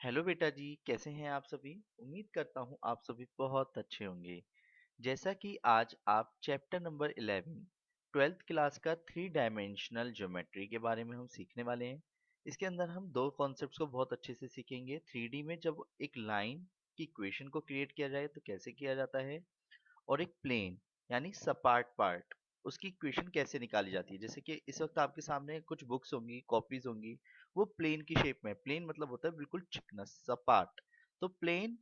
Hello बेटा जी, कैसे हैं आप सभी? उम्मीद करता हूँ आप सभी बहुत अच्छे होंगे। जैसा कि आज आप चैप्टर नंबर 11 ट्वेल्थ क्लास का थ्री डायमेंशनल ज्योमेट्री के बारे में हम सीखने वाले हैं। इसके अंदर हम दो कॉन्सेप्ट्स को बहुत अच्छे से सीखेंगे। थ्री डी में जब एक लाइन की इक्वेशन को क्रिएट किया जाए तो कैसे किया जाता है, और एक प्लेन यानी सपाट पार्ट उसकी इक्वेशन कैसे निकाली जाती है। जैसे कि इस वक्त आपके सामने कुछ बुक्स होंगी, कॉपीज होंगी, वो प्लेन की शेप में। प्लेन मतलब होता है बिल्कुल चिकना सपाट। तो प्लेन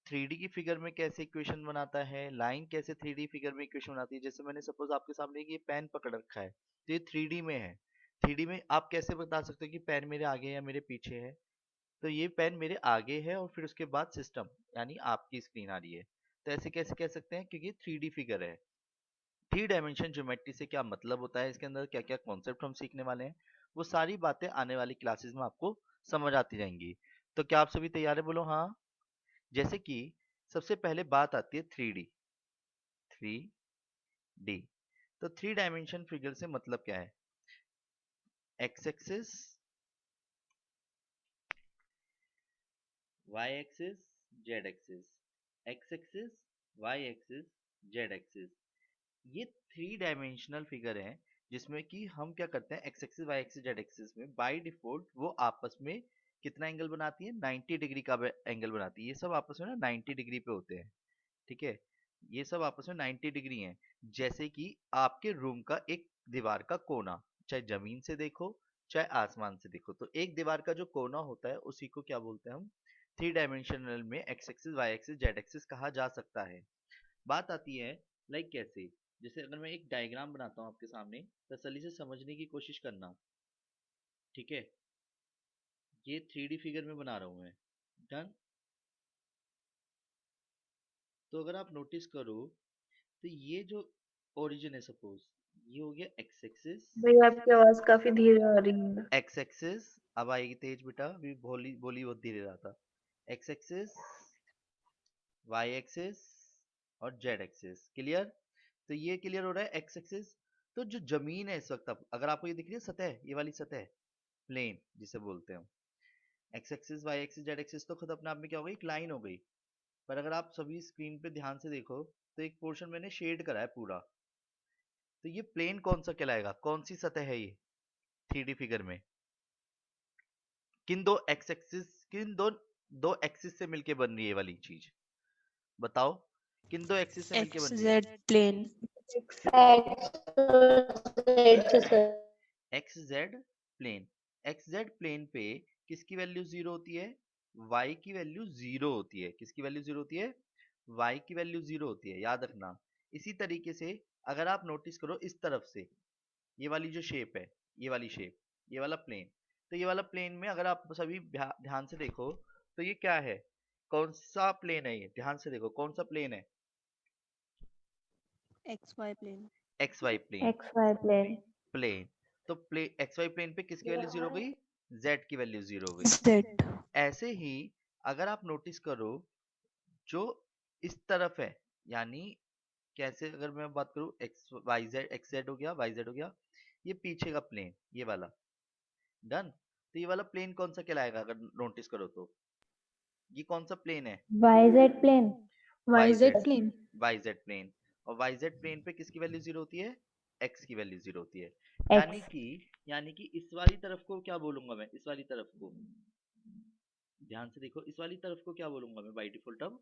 थ्री डी की फिगर में कैसे इक्वेशन बनाता है, लाइन कैसे थ्री डी फिगर में इक्वेशन बनाती है। जैसे मैंने सपोज आपके सामने ये पेन पकड़ रखा है, तो ये थ्री डी में है। थ्री डी में आप कैसे बता सकते हो कि पेन मेरे आगे या मेरे पीछे है? तो ये पेन मेरे आगे है और फिर उसके बाद सिस्टम यानी आपकी स्क्रीन आ रही है। तो ऐसे कैसे कह सकते हैं, क्योंकि थ्री डी फिगर है। थ्री डायमेंशन ज्योमेट्री से क्या मतलब होता है, इसके अंदर क्या क्या कॉन्सेप्ट हम सीखने वाले हैं, वो सारी बातें आने वाली क्लासेस में आपको समझ आती जाएंगी। तो क्या आप सभी तैयार है? बोलो हाँ। जैसे कि सबसे पहले बात आती है थ्री डी। थ्री डी तो थ्री डायमेंशन फिगर से मतलब क्या है? X axis, Y axis, Z axis, x axis, Y axis, Z axis. ये थ्री डायमेंशनल फिगर है जिसमें कि हम क्या करते हैं, x axis Y axis Z axis में बाय डिफॉल्ट वो आपस में कितना एंगल बनाती है? 90 डिग्री का एंगल बनाती है। ये सब आपस में ना 90 डिग्री पे होते हैं। ठीक है, ये सब आपस में 90 डिग्री हैं। जैसे कि आपके रूम का एक दीवार का कोना, चाहे जमीन से देखो चाहे आसमान से देखो, तो एक दीवार का जो कोना होता है उसी को क्या बोलते हैं हम? थ्री डायमेंशनल में x axis Y axis Z axis कहा जा सकता है। बात आती है लाइक कैसे। जैसे अगर मैं एक डायग्राम बनाता हूँ आपके सामने, तसल्ली से समझने की कोशिश करना। ठीक है, ये थ्री डी फिगर में बना रहा हूँ मैं। डन। तो अगर आप नोटिस करो तो ये जो ओरिजिन है, सपोज ये हो गया एक्स एक्सिस। भैया आपकी आवाज काफी धीरे आ रही है। एक्स एक्सिस अब आएगी तेज बेटा, अभी बोली बोली बहुत धीरे रहा था। एक्स एक्सिस, वाई एक्सिस और जेड एक्सिस। क्लियर? तो ये क्लियर हो रहा है एक्स एक्सिस। तो जो जमीन है इस वक्त, अब अगर आपको ये दिख रही है सतह, ये वाली सतह प्लेन जिसे बोलते हैं, x axis Y axis Z axis तो खुद अपने आप में क्या हो गई, एक लाइन हो गई। पर अगर आप सभी स्क्रीन पे ध्यान से देखो तो एक पोर्शन मैंने शेड करा है पूरा। तो ये प्लेन कौन सा कहलाएगा, कौन सी सतह है ये थ्री डी फिगर में? किन दो एक्स एक्सिस, किन दो एक्सिस से मिलके बन रही है ये वाली चीज? बताओ, किन दो एक्सिस से मिलके एक्स बन रही है? Z plane. X z plane. X z plane पे किसकी वैल्यू जीरो होती है? वाई की वैल्यू जीरो होती है। किसकी वैल्यू जीरो होती है? वाई की वैल्यू जीरो होती है, याद रखना। इसी तरीके से अगर आप नोटिस करो इस तरफ से, ये वाली जो शेप है, ये वाली शेप, ये वाला प्लेन, तो ये वाला प्लेन में अगर आप सभी ध्यान से देखो तो ये क्या है, कौन सा प्लेन है? ये ध्यान से देखो कौन सा प्लेन है? X y plane. X y plane. X y plane. Plane तो एक्स वाई प्लेन पे किसकी वैल्यू जीरो हो गई? जेड की वैल्यू जीरो हो गई। जेड। ऐसे ही अगर आप नोटिस करो जो इस तरफ है, यानी कैसे अगर मैं बात करूं, x y z, x z हो गया, वाई जेड हो गया, ये पीछे का प्लेन ये वाला। डन। तो ये वाला प्लेन कौन सा कहलाएगा अगर नोटिस करो तो? ये कौन सा प्लेन है? Y z plane. Y y z, z plane. Y z plane. और वाई जेड प्लेन पे किसकी वैल्यू जीरो होती है? एक्स की वैल्यू जीरो होती है। यानी एक्स। कि यानी कि इस वाली तरफ को क्या बोलूंगा मैं, इस वाली तरफ को ध्यान से देखो, इस वाली तरफ को क्या बोलूंगा मैं बाई डिफॉल्ट? अब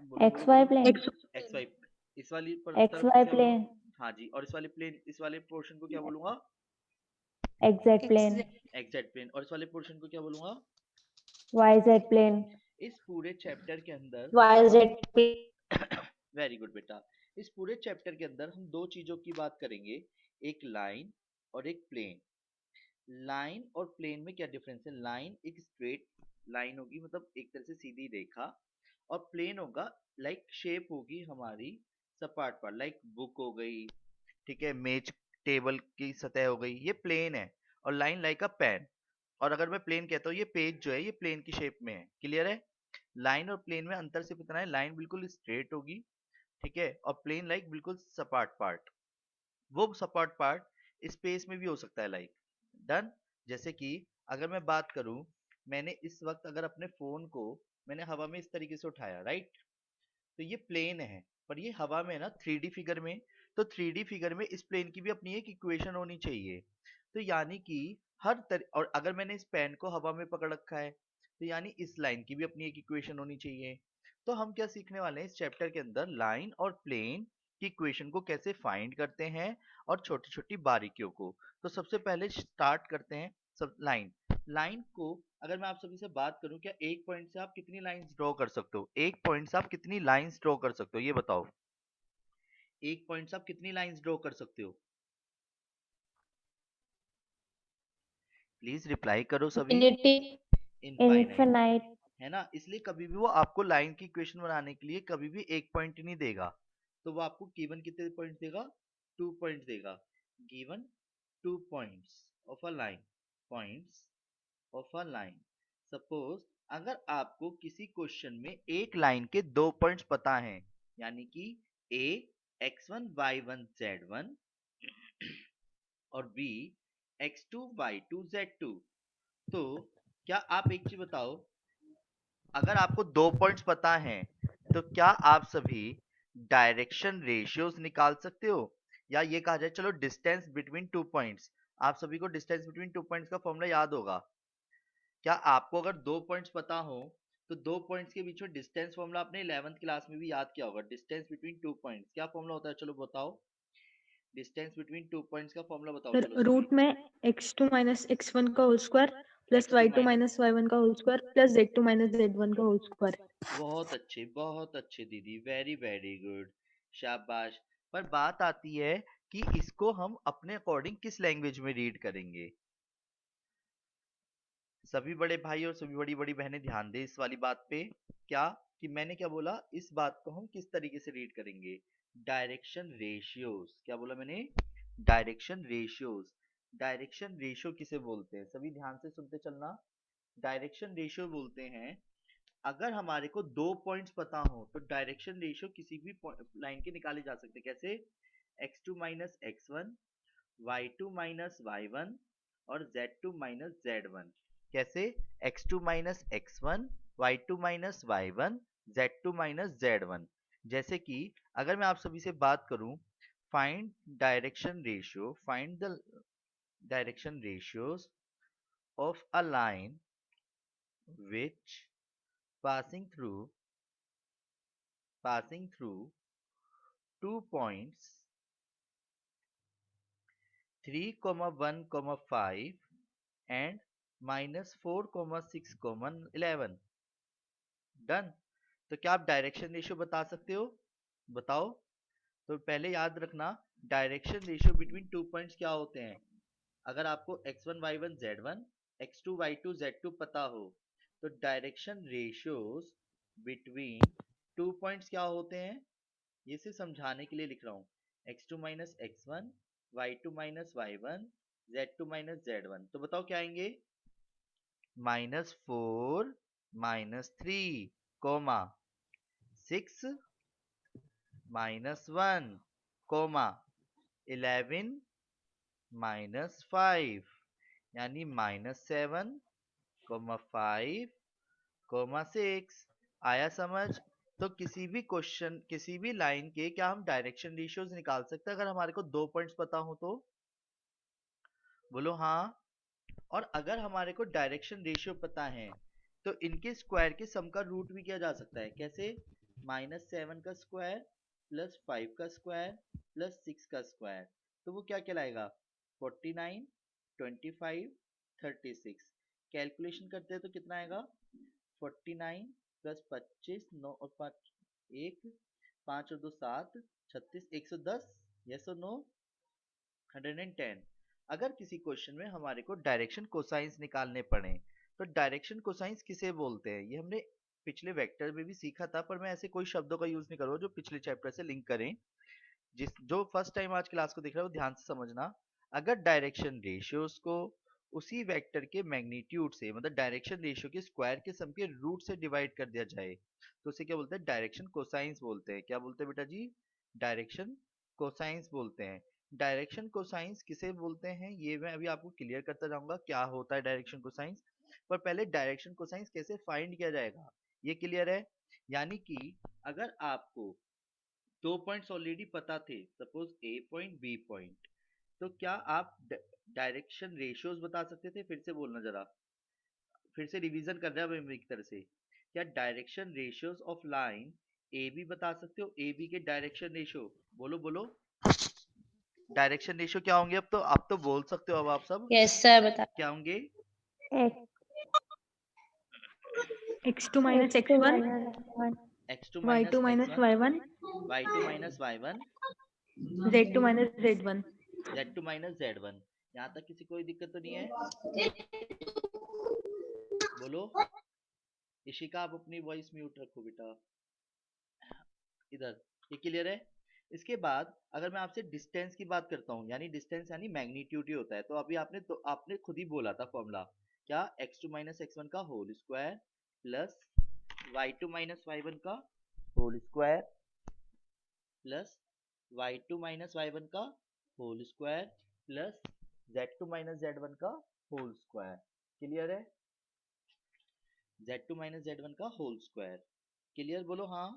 बोलो बोलो एक्स वाई बोलो। प्लेन। X x y. इस वाली एक्स तरफ को वाई क्या बोलूंगा? प्लेन। हाँ जी। और इस वाले प्लेन, इस वाले पोर्शन को क्या बोलूंगा? X z x plane. Z. X z plane. और इस वाले पोर्शन को क्या बोलूंगा? Y z plane. इस पूरे चैप्टर के अंदर y z plane. Very good बेटा। इस पूरे चैप्टर के अंदर हम दो चीजों की बात करेंगे, एक लाइन और एक प्लेन। लाइन और प्लेन में क्या डिफरेंस है? लाइन एक स्ट्रेट लाइन होगी, मतलब एक तरह से सीधी रेखा। और प्लेन होगा लाइक शेप होगी हमारी सपाट पर, लाइक बुक हो गई, ठीक है, मेज टेबल की सतह हो गई, ये प्लेन है। और लाइन लाइक अ पेन। और अगर मैं प्लेन कहता हूँ ये पेज जो है ये प्लेन की शेप में है। क्लियर है? लाइन और प्लेन में अंतर सिर्फ इतना है, लाइन बिल्कुल स्ट्रेट होगी, ठीक है, और प्लेन लाइक बिल्कुल सपाट पार्ट। वो सपाट पार्ट स्पेस में भी हो सकता है, लाइक। डन। जैसे कि अगर मैं बात करूं मैंने इस वक्त अगर अपने फोन को मैंने हवा में इस तरीके से उठाया, राइट, तो ये प्लेन है, पर ये हवा में ना 3D फिगर में, तो 3D फिगर में इस प्लेन की भी अपनी एक इक्वेशन होनी चाहिए। तो यानी कि और अगर मैंने इस पेन को हवा में पकड़ रखा है, तो यानी इस लाइन की भी अपनी एक इक्वेशन होनी चाहिए। तो हम क्या सीखने वाले हैं इस चैप्टर के अंदर, लाइन और प्लेन की इक्वेशन को कैसे फाइंड करते हैं और छोटी छोटी बारीकियों को। तो सबसे पहले स्टार्ट करते हैं सब लाइन। लाइन को अगर मैं आप सभी से बात करूं, क्या एक पॉइंट से आप कितनी लाइंस ड्रॉ कर सकते हो? एक पॉइंट से आप कितनी लाइंस ड्रॉ कर सकते हो, ये बताओ। एक पॉइंट से आप कितनी लाइंस ड्रॉ कर सकते हो? प्लीज रिप्लाई करो सभी। Infinity. Infinite, Infinite. है ना, इसलिए कभी भी वो आपको लाइन की इक्वेशन बनाने के लिए कभी भी एक पॉइंट नहीं देगा, तो वो आपको गिवन कितने पॉइंट देगा? 2 पॉइंट देगा। Given 2 points of a line, points of a line. Suppose अगर आपको किसी क्वेश्चन में एक लाइन के 2 पॉइंट्स पता हैं, यानी कि ए x1 y1 z1 और बी x2 y2 z2, तो क्या आप एक चीज बताओ, अगर आपको 2 पॉइंट्स पता हैं तो क्या आप सभी डायरेक्शन रेशियोज निकाल सकते हो? या ये कहा जाए, चलो डिस्टेंस बिटवीन 2 पॉइंट्स, आप सभी को डिस्टेंस बिटवीन 2 पॉइंट्स का फॉर्मूला याद होगा। क्या आपको अगर 2 पॉइंट्स पता हो तो 2 पॉइंट्स के बीच में डिस्टेंस फॉर्मूला आपने 11th क्लास में भी याद किया होगा। डिस्टेंस बिटवीन 2 पॉइंट्स क्या फॉर्मूला होता है, चलो बताओ। डिस्टेंस बिटवीन 2 पॉइंट्स का फॉर्मूला बताओ सर चलो सभी। रूट में x2 माइनस x1 का whole square plus x2 y2 minus y1 का whole square plus z2 minus z1 का होल स्क्वायर। बहुत अच्छे दीदी, वेरी वेरी गुड, शाबाश। पर बात आती है कि इसको हम अपने अकॉर्डिंग किस लैंग्वेज में रीड करेंगे। सभी बड़े भाई और सभी बड़ी बड़ी बहनें ध्यान दें इस वाली बात पे। क्या कि मैंने क्या बोला, इस बात को हम किस तरीके से रीड करेंगे? Direction ratios. क्या बोला मैंने? Direction ratios. डायरेक्शन रेशियो किसे बोलते हैं, सभी ध्यान से सुनते चलना। डायरेक्शन रेशियो बोलते हैं, अगर हमारे को 2 पॉइंट्स पता हो तो डायरेक्शन रेशियो किसी भी लाइन के निकाले जा सकते हैं। कैसे? x2 minus x1, y2 minus y1 और z2 माइनस z1। कैसे? x2 minus x1, y2 minus y1, z2 minus z1। जैसे कि अगर मैं आप सभी से बात करूं, find direction ratio, find the direction ratios of a line which passing through passing through 2 points 3, 1, 5 and -4, 6, 11। Done. तो क्या आप डायरेक्शन रेशियो बता सकते हो? बताओ। तो पहले याद रखना, डायरेक्शन रेशियो बिटवीन 2 पॉइंट्स क्या होते हैं। अगर आपको x1 y1 z1, x2 y2 z2 पता हो, तो डायरेक्शन रेशियोज बिटवीन 2 पॉइंट्स क्या होते हैं, ये सिर्फ समझाने के लिए लिख रहा हूँ। x2 minus x1, y2 minus y1, z2 minus z1। तो बताओ क्या आएंगे? -4 -3, कोमा 6 -1, कोमा 11 -5, यानी -7, 5, 6। आया समझ? तो किसी भी क्वेश्चन, किसी भी लाइन के क्या हम डायरेक्शन रेशियोज निकाल सकते हैं अगर हमारे को 2 पॉइंट्स पता हो तो? बोलो हाँ। और अगर हमारे को डायरेक्शन रेशियो पता है तो इनके स्क्वायर के सम का रूट भी किया जा सकता है। कैसे? -7 का स्क्वायर प्लस 5 का स्क्वायर प्लस 6 का स्क्वायर, तो वो क्या कहलाएगा? 49, 25, 36। कैलकुलेशन करते हैं तो कितना आएगा? 49 प्लस 25, 9 और 5 1, 5 और 2 7, 36, 110। यस और नो? 110। अगर किसी क्वेश्चन में हमारे को डायरेक्शन कोसाइंस निकालने पड़े, तो डायरेक्शन कोसाइंस किसे बोलते हैं, ये हमने पिछले वेक्टर में भी सीखा था, पर मैं ऐसे कोई शब्दों का यूज नहीं करूंगा जो पिछले चैप्टर से लिंक करें। जो फर्स्ट टाइम आज क्लास को देख रहा है वो ध्यान से समझना। अगर डायरेक्शन रेशियोज को उसी वेक्टर के मैग्नीट्यूड से, मतलब डायरेक्शन रेशियो के स्क्वायर के सम के रूट से डिवाइड कर दिया जाए, तो उसे क्या बोलते हैं? डायरेक्शन कोसाइंस बोलते हैं। क्या बोलते हैं बेटा जी? डायरेक्शन कोसाइंस बोलते हैं। डायरेक्शन कोसाइंस किसे बोलते हैं ये मैं अभी आपको क्लियर करता जाऊंगा, क्या होता है डायरेक्शन कोसाइंस। पर पहले डायरेक्शन कोसाइंस कैसे फाइंड किया जाएगा ये क्लियर है। यानी कि अगर आपको 2 पॉइंट्स ऑलरेडी पता थे, सपोज ए पॉइंट बी पॉइंट, तो क्या आप डायरेक्शन रेशियोज बता सकते थे? फिर से बोलना जरा, फिर से रिवीजन कर रहे हैं एक तरह से। क्या direction ratios of line A B बता सकते हो? ए बी के डायरेक्शन रेशियो बोलो बोलो, डायरेक्शन रेशियो क्या होंगे? अब तो बोल सकते हो, अब आप सब यस सर बता। क्या होंगे? x2 minus x2 x1, minus 1, x2 y2 minus x1, y1, y2 y1, z2 minus z1। z2 z1। यहाँ तक किसी कोई दिक्कत तो नहीं है? बोलो। इशिका आप अपनी वॉइस म्यूट रखो बेटा, इधर। ये क्लियर है? इसके बाद अगर मैं आपसे डिस्टेंस की बात करता हूँ, यानी डिस्टेंस यानी मैग्नीट्यूड ही होता है, तो अभी आपने खुद ही बोला था फॉर्मूला, क्या? x2 x1 का whole square plus y2 y1 का whole square plus y2 y1 का whole square plus z2 z1 का होल स्क्वायर। क्लियर है? z2 z1 का होल स्क्वायर। क्लियर? बोलो हाँ।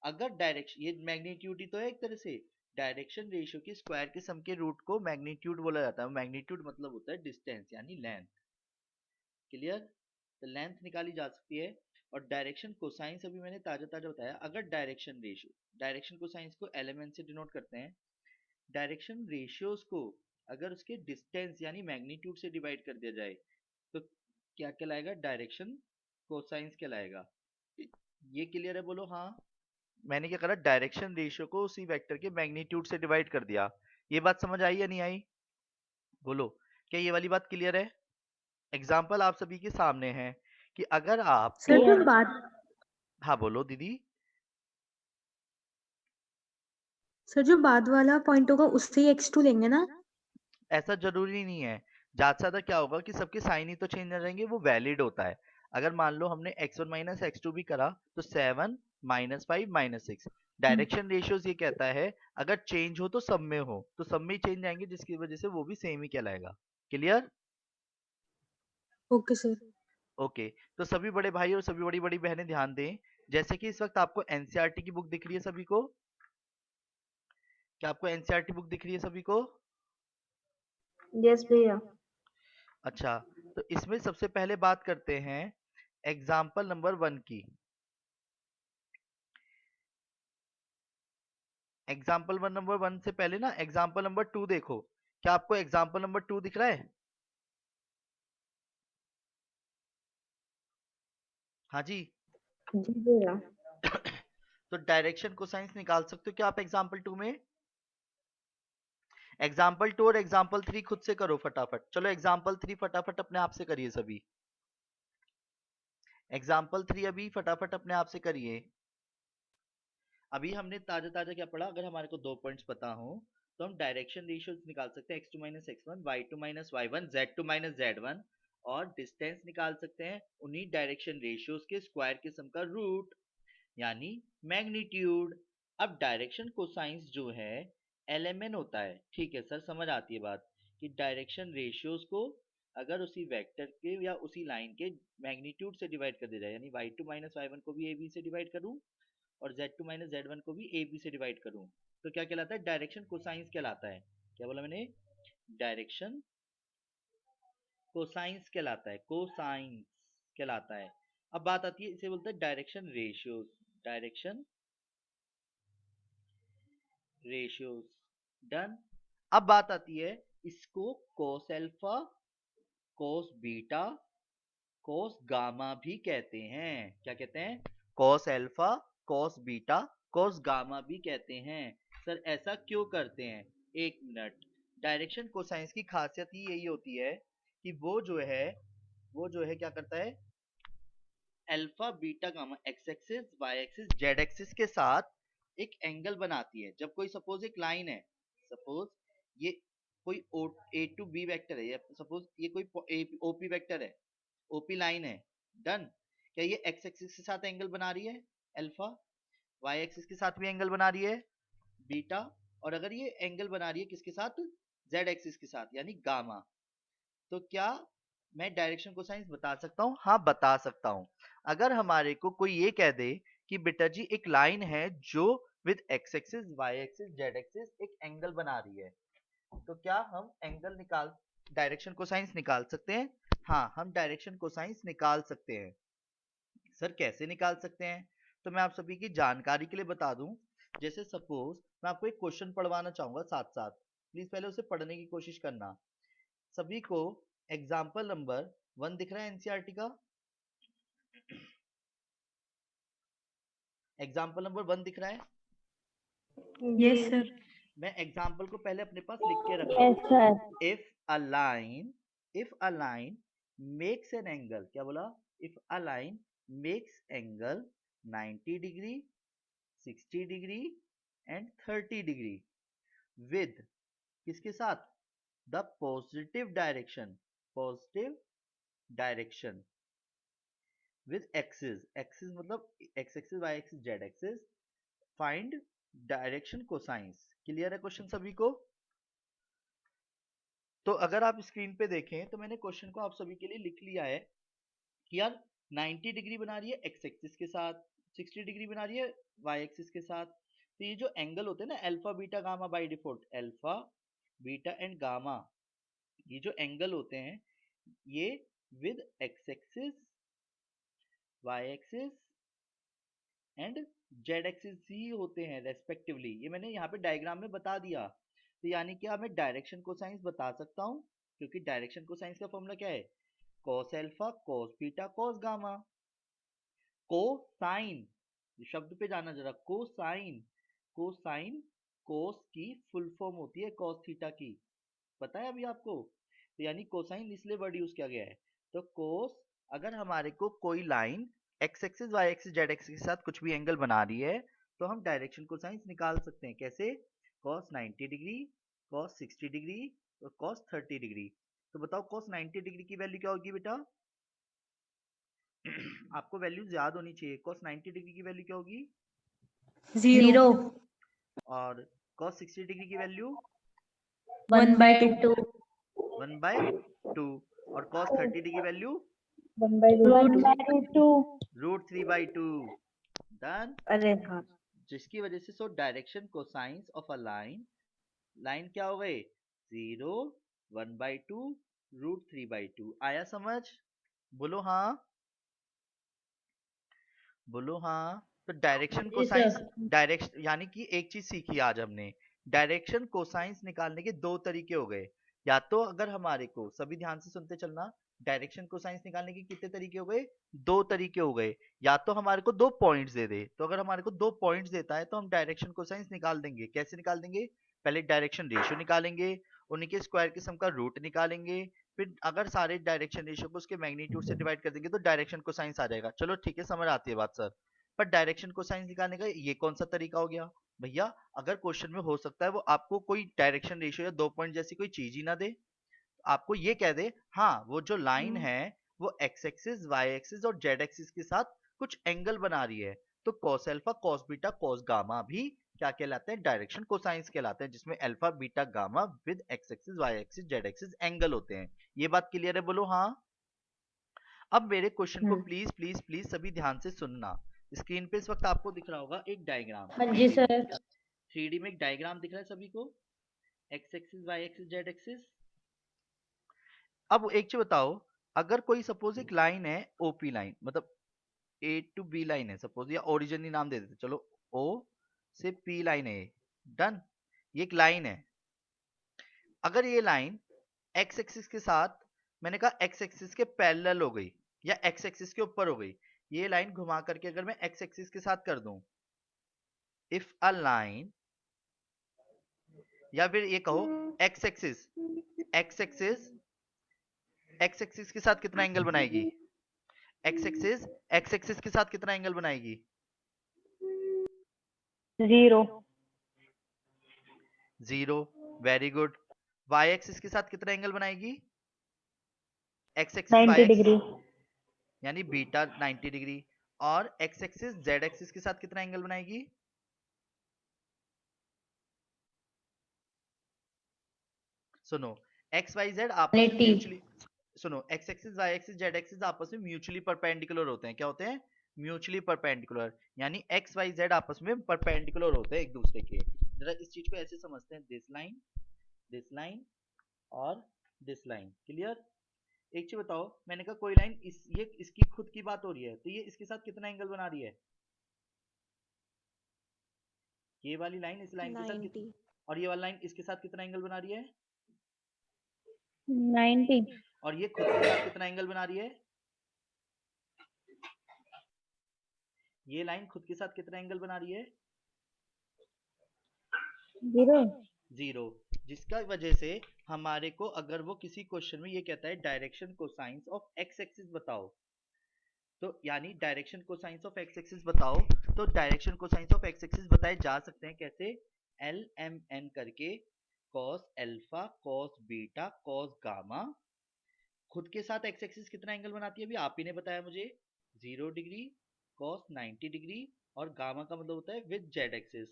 अगर डायरेक्शन, ये मैग्नीट्यूड ही तो है एक तरह से, डायरेक्शन रेशियो के स्क्वायर के सम के रूट को मैग्नीट्यूड बोला जाता है। मैग्नीट्यूड मतलब होता है डिस्टेंस यानी लेंथ। क्लियर? तो लेंथ निकाली जा सकती है। और डायरेक्शन कोसाइंस अभी मैंने ताजा ताजा बताया। अगर डायरेक्शन रेशियो, डायरेक्शन कोसाइंस को एलिमेंट से डिनोट करते हैं। डायरेक्शन रेशियोज को अगर उसके डिस्टेंस यानी मैग्नीट्यूड से डिवाइड कर दिया जाए तो क्या कहलाएगा? डायरेक्शन कोसाइंस कहलाएगा। ये क्लियर है? बोलो हाँ। मैंने क्या करा, डायरेक्शन रेशियो को उसी वेक्टर के मैग्नीट्यूड से डिवाइड कर दिया। ये बात समझ आई या नहीं आई? बोलो, क्या ये वाली बात क्लियर है? एग्जाम्पल आप सभी के सामने है कि अगर आप, सर जो Clear. बाद हाँ बोलो दीदी। सर जो बाद वाला पॉइंट होगा उससे ही x2 लेंगे ना? ऐसा जरूरी नहीं है, ज्यादा से ज्यादा क्या होगा कि सबके साइन ही तो चेंज हो जाएंगे, वो वैलिड होता है। अगर मान लो हमने x1 माइनस x2 भी करा तो 7 माइनस 5 माइनस 6। डायरेक्शन रेशियोज ये कहता है अगर चेंज हो तो सब में हो, तो सब में ही चेंज आएंगे, जिसकी वजह से वो भी सेम ही कहलाएगा। क्लियर? Okay sir. ओके। तो सभी बड़े भाई और सभी बड़ी बड़ी बहनें ध्यान दें, जैसे कि इस वक्त आपको एनसीईआरटी की बुक दिख रही है सभी को? क्या आपको एनसीईआरटी बुक दिख रही है सभी को? Yes भैया। अच्छा, तो इसमें सबसे पहले बात करते हैं एग्जाम्पल नंबर 1 की। एग्जाम्पल नंबर 1 से पहले ना एग्जाम्पल नंबर 2 देखो। क्या आपको एग्जाम्पल नंबर 2 दिख रहा है? हाँ जी। जी भैया। तो डायरेक्शन कोसाइंस निकाल सकते हो क्या आप एग्जाम्पल 2 में? एग्जाम्पल 2 और एग्जाम्पल 3 खुद से करो फटाफट। चलो एग्जाम्पल 3 फटाफट अपने आप से करिए सभी। एग्जाम्पल 3 अभी फटाफट अपने आप से करिए। अभी हमने ताजा ताजा क्या पढ़ा? अगर हमारे को 2 पॉइंट्स पता हो तो हम डायरेक्शन रेशियोज निकाल सकते हैं, x2 x1, y2 y1, z2 z1, और डिस्टेंस निकाल सकते हैं उन्हीं डायरेक्शन रेशियोज के स्क्वायर के सम का रूट यानी मैग्नीट्यूड। अब डायरेक्शन कोसाइंस जो है एलएमएन होता है। ठीक है सर, समझ आती है बात कि डायरेक्शन रेशियोज को अगर उसी वेक्टर के या उसी लाइन के मैग्नीट्यूड से डिवाइड कर दिया जाए, यानी y2 y1 को भी ab से डिवाइड करूं और z2 z1 को भी ab से डिवाइड करूं, तो क्या कहलाता है? डायरेक्शन कोसाइंस कहलाता है। क्या बोला मैंने? डायरेक्शन कोसाइंस कहलाता है, कोसाइंस कहलाता है। अब बात आती है, इसे बोलते हैं direction ratios. Direction ratios done. अब बात आती है, इसको cos alpha, cos beta, cos gamma भी कहते हैं। क्या कहते हैं? Cos alpha, cos beta, cos gamma भी कहते हैं। सर ऐसा क्यों करते हैं? एक मिनट। डायरेक्शन कोसाइंस की खासियत ही यही होती है कि वो जो है क्या करता है, alpha beta gamma x axis Y axis Z axis के साथ एक एंगल बनाती है। जब कोई सपोज एक लाइन है, सपोज ये कोई ए टू बी वेक्टर है, या सपोज ये कोई ओपी वेक्टर है, ओपी लाइन है, डन। क्या ये एक्स एक्सिस के साथ एंगल बना रही है अल्फा, वाई एक्सिस के साथ भी एंगल बना रही है बीटा, और अगर ये एंगल बना रही है किसके साथ? जेड एक्सिस के साथ यानी गामा, तो क्या मैं डायरेक्शन कोसाइंस बता सकता हूँ, हाँ बता सकता हूँ। अगर हमारे को कोई ये कह दे कि बेटा जी एक लाइन है जो with x axis Y axis Z axis एक एंगल बना रही है, तो क्या हम एंगल निकाल डायरेक्शन कोसाइंस निकाल सकते हैं? हाँ, हम डायरेक्शन कोसाइंस निकाल सकते हैं। सर कैसे निकाल सकते हैं? तो मैं आप सभी की जानकारी के लिए बता दूं। जैसे सपोज मैं आपको एक क्वेश्चन पढ़वाना चाहूंगा साथ साथ, प्लीज पहले उसे पढ़ने की कोशिश करना। सभी को एग्जाम्पल नंबर 1 दिख रहा है एनसीईआरटी का? एग्जाम्पल नंबर 1 दिख रहा है? Yes sir. मैं एग्जाम्पल को पहले अपने पास लिख के रखता Yes, हूँ। sir. If a line makes an angle, क्या बोला? If a line makes angle 90 degree, 60 degree and 30 degree with किसके साथ? The positive direction with axis, axis मतलब X axis Y axis Z axis, find direction cosines. Clear है question सभी को? तो अगर आप स्क्रीन पे देखें तो मैंने क्वेश्चन को आप सभी के लिए लिख लिया है कि यार 90 डिग्री बना रही है एक्स एक्सिस के साथ, 60 डिग्री बना रही है वाई एक्सिस के साथ। तो ये जो एंगल होते हैं ना alpha beta gamma, by default alpha beta and gamma, ये जो एंगल होते हैं ये with x axis Y axis and Z axis ही होते हैं रेस्पेक्टिवली। ये मैंने यहाँ पे डायग्राम में बता दिया। तो यानी क्या मैं डायरेक्शन कोसाइंस बता सकता हूँ, क्योंकि डायरेक्शन कोसाइंस का फॉर्मूला क्या है? Cos alpha cos beta cos gamma. Cosine, शब्द पे जाना जरा, कोसाइन, कोसाइन कोस की फुल फॉर्म होती है कॉस थीटा की, पता है अभी आपको? तो यानी कोसाइन इसलिए वर्ड यूज किया गया है। तो कोस, अगर हमारे को कोई line x axis Y axis Z axis के साथ कुछ भी एंगल बना रही है तो हम डायरेक्शन कोसाइंस निकाल सकते हैं। कैसे? cos 90 डिग्री, cos 60 डिग्री और cos 30 डिग्री। तो बताओ cos 90 डिग्री की वैल्यू क्या होगी बेटा? आपको वैल्यूज याद होनी चाहिए। cos 90 डिग्री की वैल्यू क्या होगी? 0 और cos 60 डिग्री की वैल्यू 1/2 1/2 और cos 30 डिग्री की वैल्यू 1/2. रूट 3/2। डन। अरे हाँ. जिसकी वजह से so direction cosines of a line, line क्या हो गए? 0, 1/2, √3/2। आया समझ? बोलो हाँ, बोलो हाँ। तो डायरेक्शन कोसाइंस, डायरेक्शन यानी कि एक चीज सीखी आज हमने, डायरेक्शन कोसाइंस निकालने के दो तरीके हो गए। या तो अगर हमारे को, सभी ध्यान से सुनते चलना, डायरेक्शन कोसाइंस निकालने के कितने तरीके हो गए? दो तरीके हो गए। या तो हमारे को दो पॉइंट्स दे दे, तो अगर हमारे को दो पॉइंट्स देता है तो हम डायरेक्शन कोसाइंस निकाल देंगे। कैसे निकाल देंगे? पहले डायरेक्शन रेशियो निकालेंगे, उन्हीं के स्क्वायर की सम का रूट निकालेंगे, फिर अगर सारे डायरेक्शन रेशियो को उसके मैग्नीट्यूड से डिवाइड कर देंगे तो डायरेक्शन कोसाइंस आ जाएगा। चलो ठीक है, समझ आती है बात सर। पर डायरेक्शन कोसाइंस निकालने का ये कौन सा तरीका हो गया भैया? अगर क्वेश्चन में हो सकता है वो आपको कोई डायरेक्शन रेशियो या दो पॉइंट जैसी कोई चीज ही ना दे, आपको ये कह दे हाँ वो जो लाइन है वो एक्स एक्सिस वाई एक्सिस और जेड एक्सिस के साथ कुछ एंगल बना रही है, तो cos alpha cos beta cos gamma भी क्या कहलाते हैं? डायरेक्शन कोसाइंस कहलाते हैं, जिसमें alpha beta gamma with x axis Y axis Z axis angle होते हैं। ये बात क्लियर है? बोलो हाँ। अब मेरे क्वेश्चन को प्लीज प्लीज प्लीज सभी ध्यान से सुनना। स्क्रीन पे इस वक्त आपको दिख रहा होगा एक डायग्राम। हाँ जी सर. 3D में एक डायग्राम दिख रहा है सभी को, x axis Y axis Z axis. अब एक चीज बताओ, अगर कोई सपोज एक लाइन है ओपी लाइन, मतलब ए टू बी लाइन है सपोज, या ओरिजिन ही नाम दे देते चलो, ओ से पी लाइन है, डन। ये एक लाइन है। अगर ये लाइन एक्स एक्सिस के साथ, मैंने कहा एक्स एक्सिस के पैरेलल हो गई या एक्स एक्सिस के ऊपर हो गई, ये लाइन घुमा करके अगर मैं एक्स एक्सिस के साथ कर दूं, इफ अ लाइन, या फिर ये कहो x axis, x axis x axis के साथ कितना एंगल बनाएगी? एक्स एक्सिस एक्स एक्सिस के साथ कितना एंगल बनाएगी? 0. 0। Very good. वाई एक्सिस के साथ कितना एंगल बनाएगी? X axis y 90 axis degree. यानी बीटा 90 डिग्री। और एक्स एक्सिस जेड एक्सिस के साथ कितना एंगल बनाएगी? सुनो, एक्स वाई जेड आपस में 180. म्यूचुअली सुनो, x axis Y axis Z axis आपस में म्यूचुअली परपेंडिकुलर होते हैं। क्या होते हैं? म्यूचुअली परपेंडिकुलर, यानी एक्स वाई जेड आपस में परपेंडिकुलर होते हैं एक दूसरे के। जरा इस चीज को ऐसे समझते हैं, दिस लाइन और दिस लाइन। क्लियर? एक चीज बताओ, मैंने कहा कोई लाइन ये इसकी खुद की बात हो रही है, तो ये इसके साथ कितना एंगल बना रही है? ये वाली लाइन इस लाइन के साथ 90 और ये वाली लाइन इसके साथ कितना एंगल बना रही है? 90 और ये खुद के साथ कितना एंगल बना रही है? ये लाइन खुद के साथ कितना एंगल बना रही है? 0 0। जिसका वजह से हमारे को अगर वो किसी क्वेश्चन में ये कहता है direction cosines of X axis बताओ, तो यानी direction cosines of X axis बताओ, तो direction cosines of X axis बताए जा सकते हैं कैसे? एल एम एन करके, cos alpha, cos beta, cos gamma. खुद के साथ एक्स एक्सिस कितना एंगल बनाती है अभी आप ही ने बताया मुझे, 0 डिग्री, कॉस 90 डिग्री, और गामा का मतलब होता है विद जेड एक्सिस,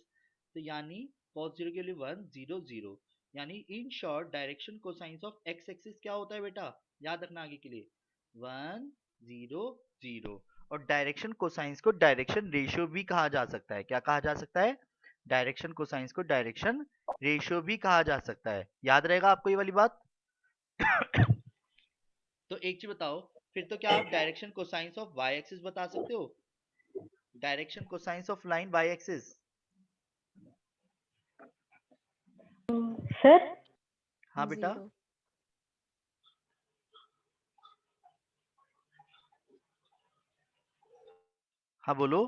तो यानी कॉस 0 के लिए 1 0 0, यानी in short direction cosines of X axis क्या होता है बेटा? याद रखना आगे के लिए, 1 0 0। और डायरेक्शन कोसाइंस को डायरेक्शन रेशियो भी कहा जा सकता है। क्या कहा जा सकता है? डायरेक्शन कोसाइंस को डायरेक्शन रेशियो भी कहा जा सकता है। याद रहेगा आपको ये वाली बात? तो एक चीज बताओ, फिर तो क्या आप direction cosines of y axis बता सकते हो? Direction cosines of line y axis. Sir हाँ बेटा। 0 हाँ बोलो।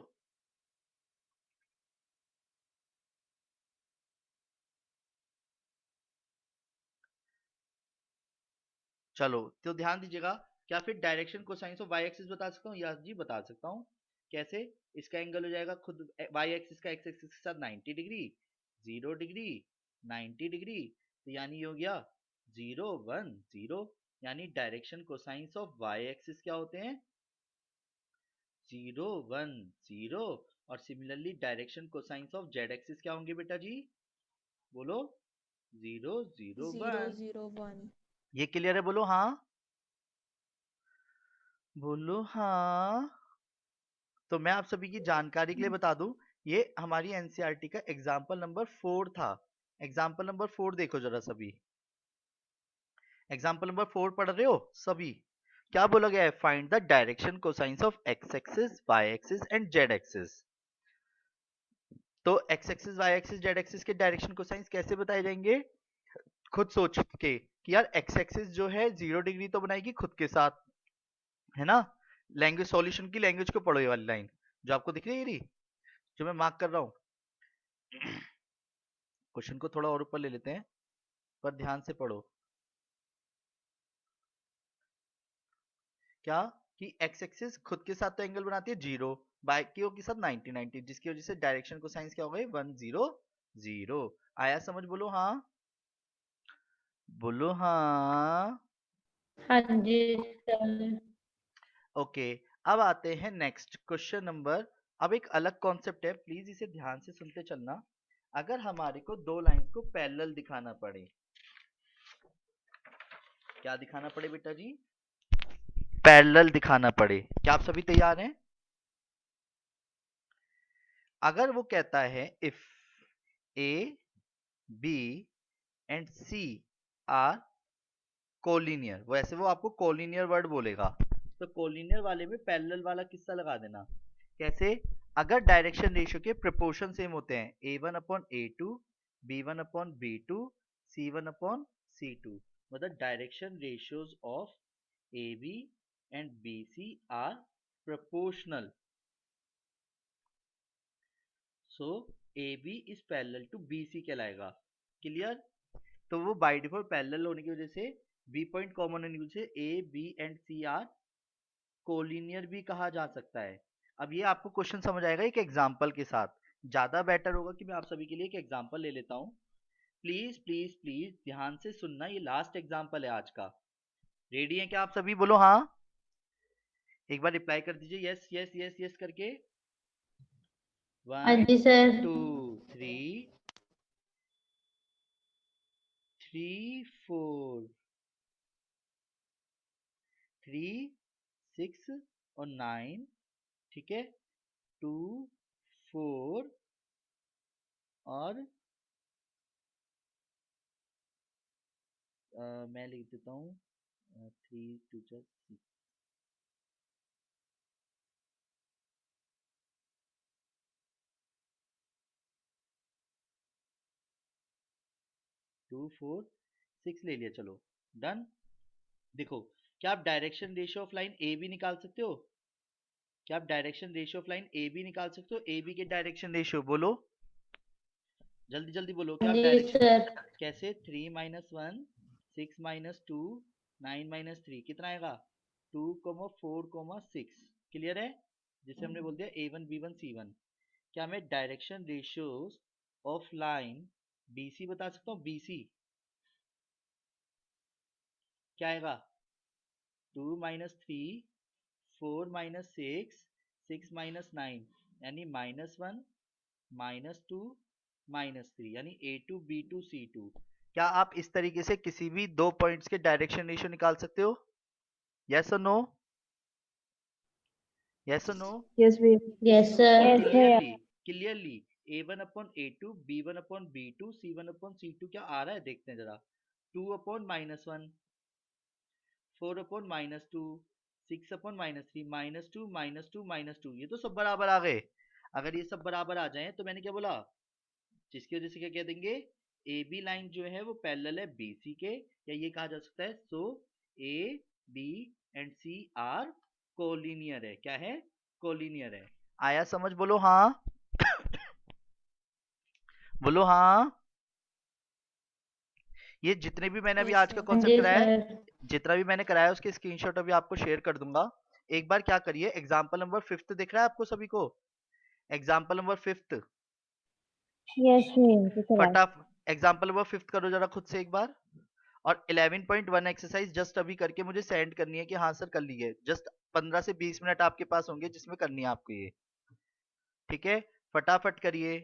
चलो तो ध्यान दीजिएगा, क्या फिर direction cosines of y axis बता सकता हूँ? यस जी बता सकता हूँ। कैसे? इसका एंगल हो जाएगा खुद वाई एक्सिस का एक्स एक्सिस के साथ 90 डिग्री, 0 डिग्री, 90 डिग्री, तो यानी ये हो गया 0 1 0, यानी direction cosines of y axis क्या होते हैं? 0 1 0। और similarly direction cosines of z axis क्या होंगे बेटा जी? बोलो। 0 0 0 1। 0 1 ये क्लियर है? बोलो हाँ, बोलो हाँ। तो मैं आप सभी की जानकारी के लिए बता दूं, ये हमारी एनसीईआरटी का एग्जाम्पल नंबर 4 था। एग्जाम्पल नंबर 4 देखो जरा सभी। एग्जाम्पल नंबर 4 पढ़ रहे हो सभी? क्या बोला गया है? Find the direction cosines of X axis, Y axis and Z axis. तो X axis, Y axis, Z axis के डायरेक्शन कोसाइंस कैसे बताए जाएंगे? खुद सोच के कि यार एक्स एक्सिस जो है 0 डिग्री तो बनाएगी खुद के साथ, है ना? लैंग्वेज सॉल्यूशन की लैंग्वेज को पढ़ो, ये वाली लाइन जो आपको दिख रही है, ये जो मैं मार्क कर रहा हूँ। क्वेश्चन को थोड़ा और ऊपर ले लेते हैं, पर ध्यान से पढ़ो। क्या? कि एक्स एक्सिस खुद के साथ तो एंगल बनाती है 0, बाकियों के साथ 90 90, जिसकी वजह से डायरेक्शन को साइंस क्या हो गई? 1 0 0। आया समझ? बोलो हाँ, बोलो हाँ। हाँ जी सर ओके, अब आते हैं नेक्स्ट क्वेश्चन नंबर। अब एक अलग कॉन्सेप्ट है, प्लीज इसे ध्यान से सुनते चलना। अगर हमारे को दो लाइंस को पैरेलल दिखाना पड़े, क्या दिखाना पड़े बेटा जी? पैरेलल दिखाना पड़े। क्या आप सभी तैयार हैं? अगर वो कहता है if A B and C are collinear, वैसे वो आपको कोलिनियर वर्ड बोलेगा, तो कोलिनियर वाले में पैरेलल वाला किस्सा लगा देना। कैसे? अगर डायरेक्शन रेशियो के प्रोपोर्शन सेम होते हैं, a1 upon a2, b1 upon b2, c1 upon c2, मतलब direction ratios of ab and bc are proportional, so AB is parallel to BC कहलाएगा। क्लियर? तो वो बाय डिफॉल्ट पैरेलल होने की वजह से, बी पॉइंट कॉमन होने की वजह से A B and C are collinear भी कहा जा सकता है। अब ये आपको क्वेश्चन समझ आएगा एक एग्जांपल के साथ। ज्यादा बेटर होगा कि मैं आप सभी के लिए एक एग्जांपल ले लेता हूँ। प्लीज प्लीज प्लीज ध्यान से सुनना, ये लास्ट एग्जांपल है आज का। रेडी है क्या आप सभी? बोलो हाँ। एक बार रिप्लाई कर दीजिए यस यस यस यस करके। हाँ 1 जी सर 2 3 3 4 3 6 और 9, ठीक है, 2 4 और मैं लिख देता हूँ 3 2 6 2 4 6 ले लिया। चलो डन। देखो, क्या आप direction ratio of line A B निकाल सकते हो? क्या आप direction ratio of line A B निकाल सकते हो? ए बी के डायरेक्शन रेशियो बोलो, जल्दी जल्दी बोलो। क्या आप जी डायरेक्शन सर। कैसे? 3 माइनस 1 6 माइनस 2 9 माइनस 3 कितना आएगा? 2 4 6। क्लियर है? जिसे हमने बोल दिया A1 B1 C1। क्या मैं direction ratios of line BC बता सकता हूँ? BC क्या आएगा? 2 माइनस 3 4 माइनस 6 6 माइनस 9 यानी -1 -2 -3 यानी A2 B2 C2। क्या आप इस तरीके से किसी भी दो पॉइंट्स के डायरेक्शन रेशियो निकाल सकते हो? यस और नो? यस और नो? यस भैया। Yes sir. Clearly clearly A1 upon A2 B1 upon B2 C1 upon C2 क्या आ रहा है? देखते हैं जरा। 2 अपॉन -1 4 अपॉन -2 6 अपॉन -3 -2 -2 -2 ये तो सब बराबर आ गए। अगर ये सब बराबर आ जाएं तो मैंने क्या बोला, जिसकी वजह से क्या कह देंगे, ए बी लाइन जो है वो पैरेलल है बी सी के, या ये कहा जा सकता है so A B and C are collinear है। क्या है? कोलिनियर है। आया समझ? बोलो हाँ। बोलो हाँ। ये जितने भी मैंने अभी यस आज का सर। कॉन्सेप्ट जी कराया है, सर। जितना भी मैंने कराया है उसके स्क्रीनशॉट अभी आपको शेयर कर दूंगा। एक बार क्या करिए, एग्जाम्पल नंबर 5 दिख रहा है आपको सभी को? एग्जाम्पल नंबर 5 यस भैया। फटाफट एग्जाम्पल नंबर 5 करो जरा खुद से एक बार। और 11.1 एक्सरसाइज जस्ट अभी करके मुझे सेंड करनी है कि हाँ सर कर ली है। जस्ट 15 से 20 मिनट आपके पास होंगे जिसमें करनी है आपको ये, ठीक है? फटाफट करिए।